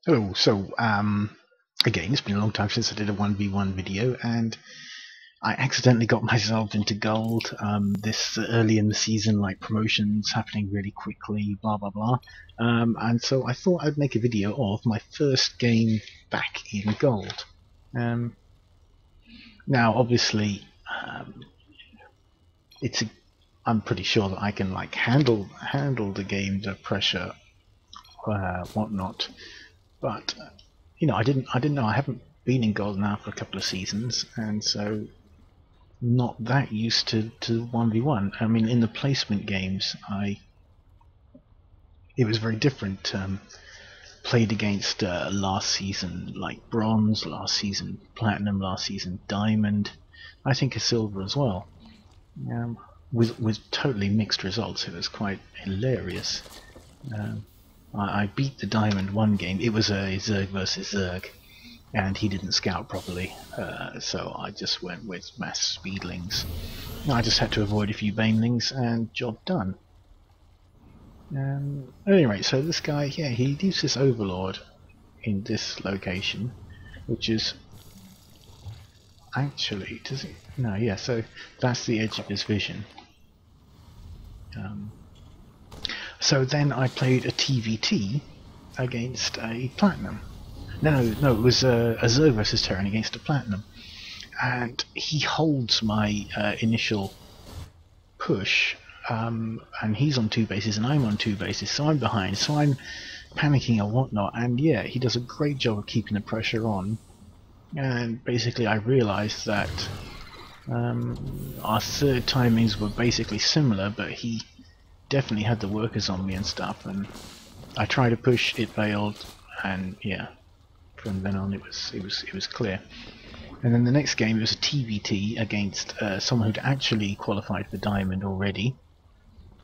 Hello. Again, it's been a long time since I did a 1v1 video, and I accidentally got myself into gold this early in the season, like promotions happening really quickly, blah blah blah. And so I thought I'd make a video of my first game back in gold. Um, Now, obviously, it's a, I'm pretty sure that I can like handle the game, the pressure, whatnot. But I didn't know. I haven't been in gold now for a couple of seasons, and so not that used to 1v1. I mean, in the placement games, it was very different. Played against last season like bronze, last season platinum, last season diamond. I think a silver as well. With totally mixed results. It was quite hilarious. Um, I beat the diamond one game. It was a Zerg versus Zerg, and he didn't scout properly, so I just went with mass speedlings. I just had to avoid a few banelings, and job done. At any rate, so this guy, yeah, he uses Overlord in this location, which is actually, does it? No, yeah, so that's the edge of his vision. So then I played a TVT against a Platinum. No, it was a Zerg versus Terran against a Platinum. And he holds my initial push, and he's on two bases and I'm on two bases, so I'm behind, so I'm panicking and whatnot, and yeah, he does a great job of keeping the pressure on. And basically I realised that our third timings were basically similar, but he definitely had the workers on me and stuff, and I tried to push, it failed, and yeah, from then on it was clear. And then the next game it was a TVT against someone who'd actually qualified for Diamond already.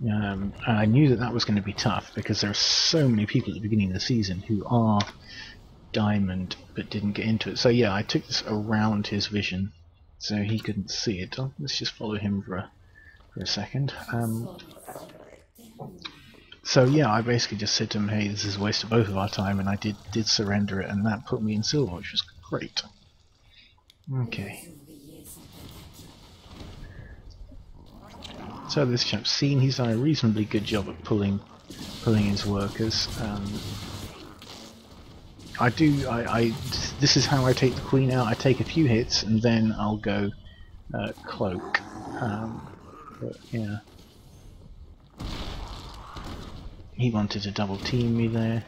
And I knew that that was going to be tough because there are so many people at the beginning of the season who are Diamond but didn't get into it. So yeah, I took this around his vision so he couldn't see it. Let's just follow him for a second. So yeah, I basically just said to him, hey, this is a waste of both of our time, and I did surrender it, and that put me in silver, which was great. Okay. So this chap's seen, he's done a reasonably good job at pulling his workers. This is how I take the queen out. I take a few hits and then I'll go cloak. But yeah. He wanted to double team me there,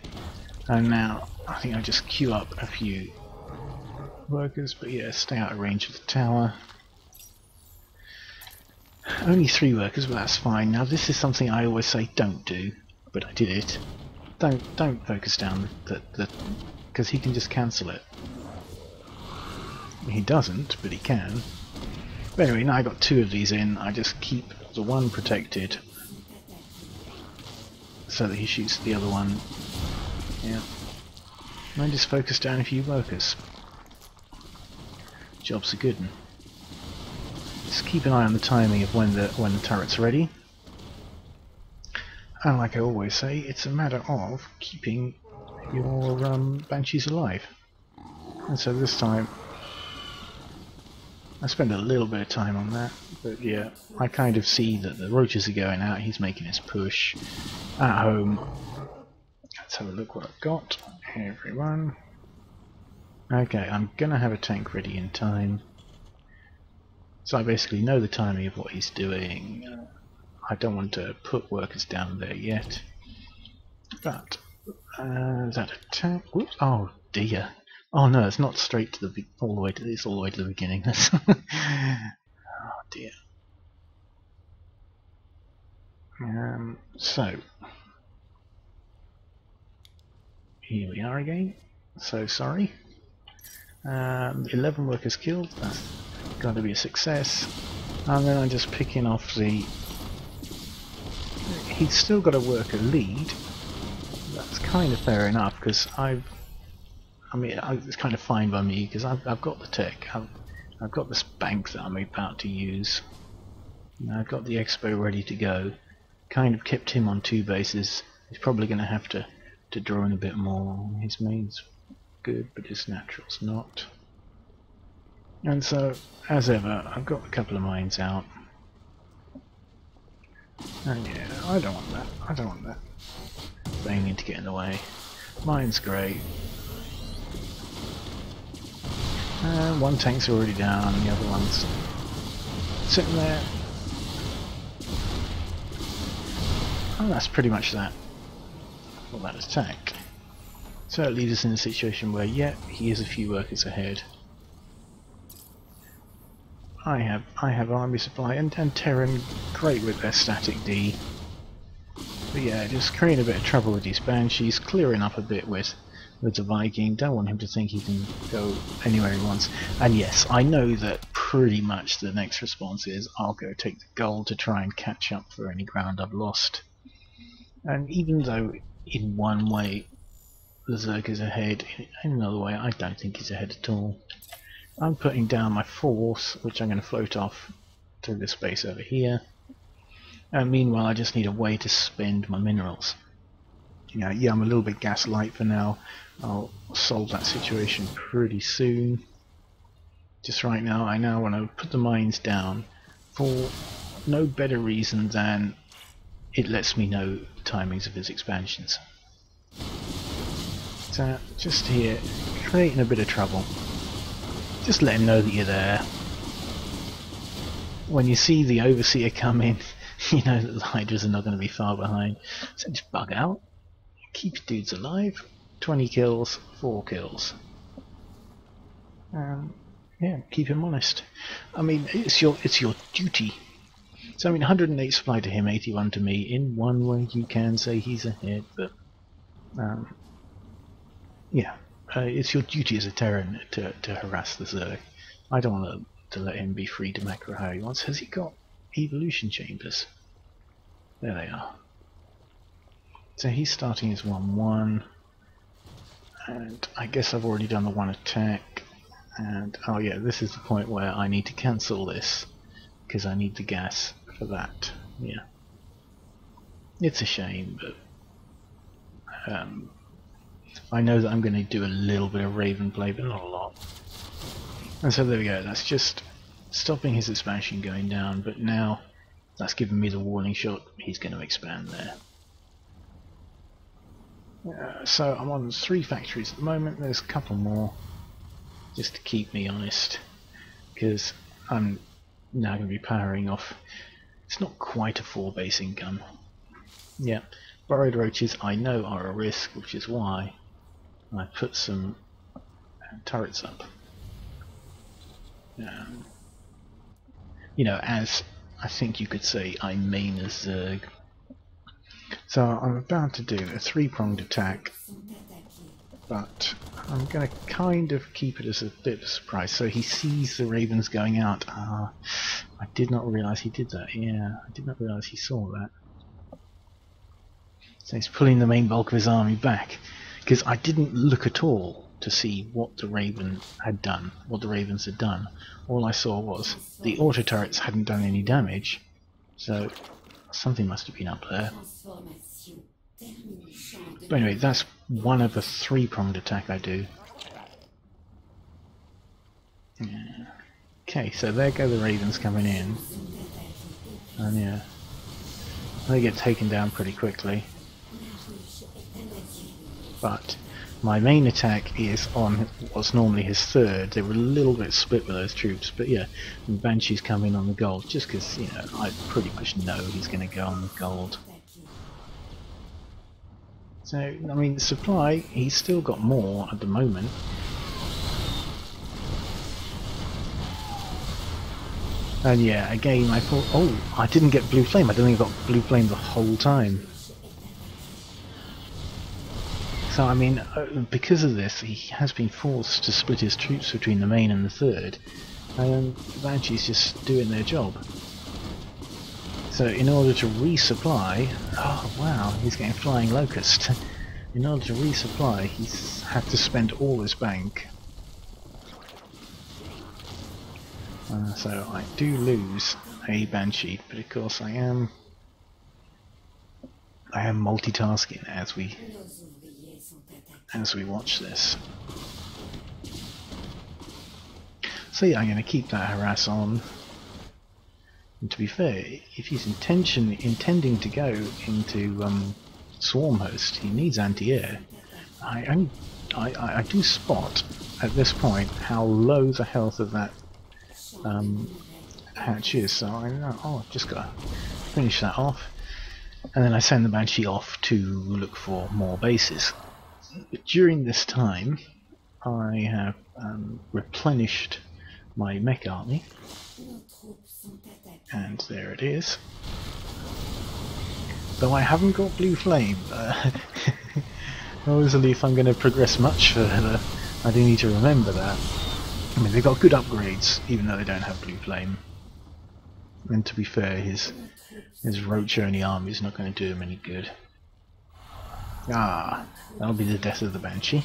and now I think I just queue up a few workers, but yeah, stay out of range of the tower. Only 3 workers, but that's fine. Now this is something I always say don't do, but I did it. Don't focus down the because he can just cancel it. He doesn't, but he can. But anyway, now I got 2 of these in. I just keep the one protected so that he shoots the other one. Yeah. And I just focus down a few workers. Job's a good one. Just keep an eye on the timing of when the turret's ready. And like I always say, it's a matter of keeping your banshees alive. And so this time I spend a little bit of time on that, but yeah, I kind of see that the roaches are going out, he's making his push. At home, let's have a look what I've got. Hey everyone. Okay, I'm gonna have a tank ready in time. So I basically know the timing of what he's doing. I don't want to put workers down there yet. But, is that a tank? Whoops, oh dear. Oh no, it's not straight to the all the way to the beginning. Oh dear. So here we are again. So sorry. 11 workers killed. That's got to be a success. And then I'm just picking off the. He's still got a worker lead. That's kind of fair enough because it's kind of fine by me because I've got the tech. I've got this bank that I'm about to use. I've got the expo ready to go. Kind of kept him on 2 bases. He's probably going to have to to draw in a bit more. His main's good, but his natural's not. And so, as ever, I've got a couple of mines out. And yeah, I don't want that. I don't want that. They need to get in the way. Mine's great. And one tank's already down, the other one's sitting there. And that's pretty much that. For that attack. So it leaves us in a situation where, yeah, he is a few workers ahead. I have army supply and Terran great with their static D. But yeah, just creating a bit of trouble with these banshees, clearing up a bit with the Viking. Don't want him to think he can go anywhere he wants. And yes, I know that pretty much the next response is I'll go take the gold to try and catch up for any ground I've lost. And even though in one way the Zerg is ahead, in another way I don't think he's ahead at all. I'm putting down my force, which I'm going to float off to this base over here. And meanwhile I just need a way to spend my minerals. Yeah, I'm a little bit gaslight for now. I'll solve that situation pretty soon. Just right now, I now want to put the mines down for no better reason than it lets me know the timings of his expansions. So, just here, creating a bit of trouble. Just let him know that you're there. When you see the Overseer come in, you know that the Hydras are not going to be far behind. So just bug out. Keep your dudes alive. 20 kills, 4 kills. Yeah, keep him honest. I mean, it's your duty. So I mean, 108 supply to him, 81 to me. In one way, you can say he's ahead, but yeah, it's your duty as a Terran to harass the Zerg. I don't want to let him be free to macro how he wants. Has he got evolution chambers? There they are. So he's starting his 1-1, and I guess I've already done the one attack, and oh yeah, this is the point where I need to cancel this, because I need the gas for that. Yeah. It's a shame, but I know that I'm going to do a little bit of Raven play, but not a lot. And so there we go, that's just stopping his expansion going down, but now that's given me the warning shot, he's going to expand there. So I'm on 3 factories at the moment, there's a couple more, just to keep me honest, because I'm now going to be powering off. It's not quite a 4 base income. Yeah, burrowed roaches I know are a risk, which is why I put some turrets up. You know, as I think you could say I main as Zerg. So I'm about to do a 3-pronged attack, but I'm going to kind of keep it as a bit of a surprise. So he sees the ravens going out. I did not realise he did that. Yeah, I did not realise he saw that. So he's pulling the main bulk of his army back, because I didn't look at all to see what the raven had done, what the ravens had done. All I saw was the auto turrets hadn't done any damage, so something must have been up there. But anyway, that's one of the 3-pronged attack I do. Yeah. Okay, so there go the ravens coming in, and yeah, they get taken down pretty quickly. But my main attack is on what's normally his 3rd. They were a little bit split with those troops, but yeah, and Banshees come in on the gold, just because, you know, I pretty much know he's going to go on the gold. So, I mean, supply, he's still got more at the moment. And yeah, again, I thought, oh, I didn't get blue flame. I don't think I got blue flame the whole time. So I mean, because of this, he has been forced to split his troops between the main and the 3rd, and the Banshee's just doing their job. So in order to resupply, oh wow, he's getting flying locust. In order to resupply, he's had to spend all his bank. So I do lose a Banshee, but of course I am multitasking as we as we watch this. So yeah, I'm going to keep that harass on. And to be fair, if he's intending to go into swarm host, he needs anti-air. I do spot at this point how low the health of that hatch is, so I know, oh, I've just got to finish that off, and then I send the Banshee off to look for more bases. But during this time, I have replenished my mech army, and there it is. Though I haven't got blue flame, obviously if I'm going to progress much further, I do need to remember that. I mean, they've got good upgrades, even though they don't have blue flame. And to be fair, his roach-only army is not going to do him any good. Ah, that'll be the death of the Banshee.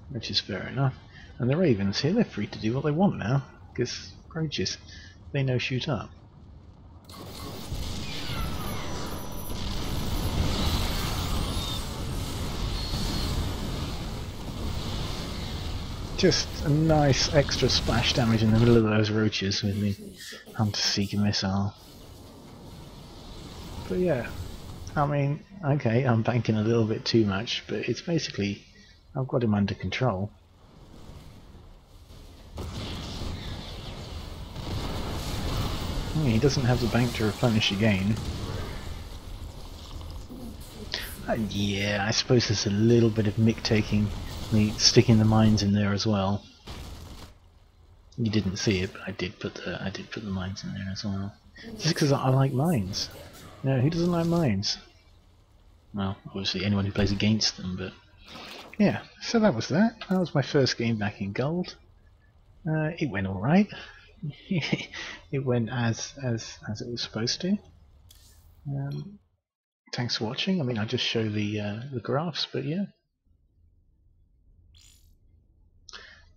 Which is fair enough. And the Ravens here, they're free to do what they want now, because roaches, they know shoot up. Just a nice extra splash damage in the middle of those roaches with the Hunter-Seeker missile. But yeah, I mean, okay, I'm banking a little bit too much, but it's basically, I've got him under control. He doesn't have the bank to replenish again. Yeah, I suppose there's a little bit of Mick taking sticking the mines in there as well. You didn't see it, but I did put the mines in there as well. Just because I like mines. No, who doesn't like mines? Well, obviously anyone who plays against them, but yeah. So that was that. That was my first game back in gold. It went all right. It went as it was supposed to. Thanks for watching. I mean, I just show the graphs, but yeah.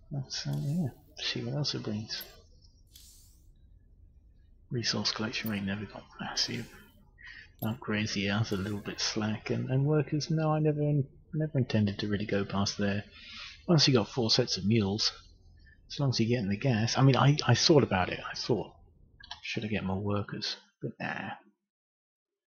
Let's yeah, see what else it brings. Resource collection rate never got massive. Upgrades, yeah, it's a little bit slack, and workers, no, I never intended to really go past there. Once you got 4 sets of mules, as long as you're getting the gas. I mean, I thought about it. I thought, should I get more workers? But nah,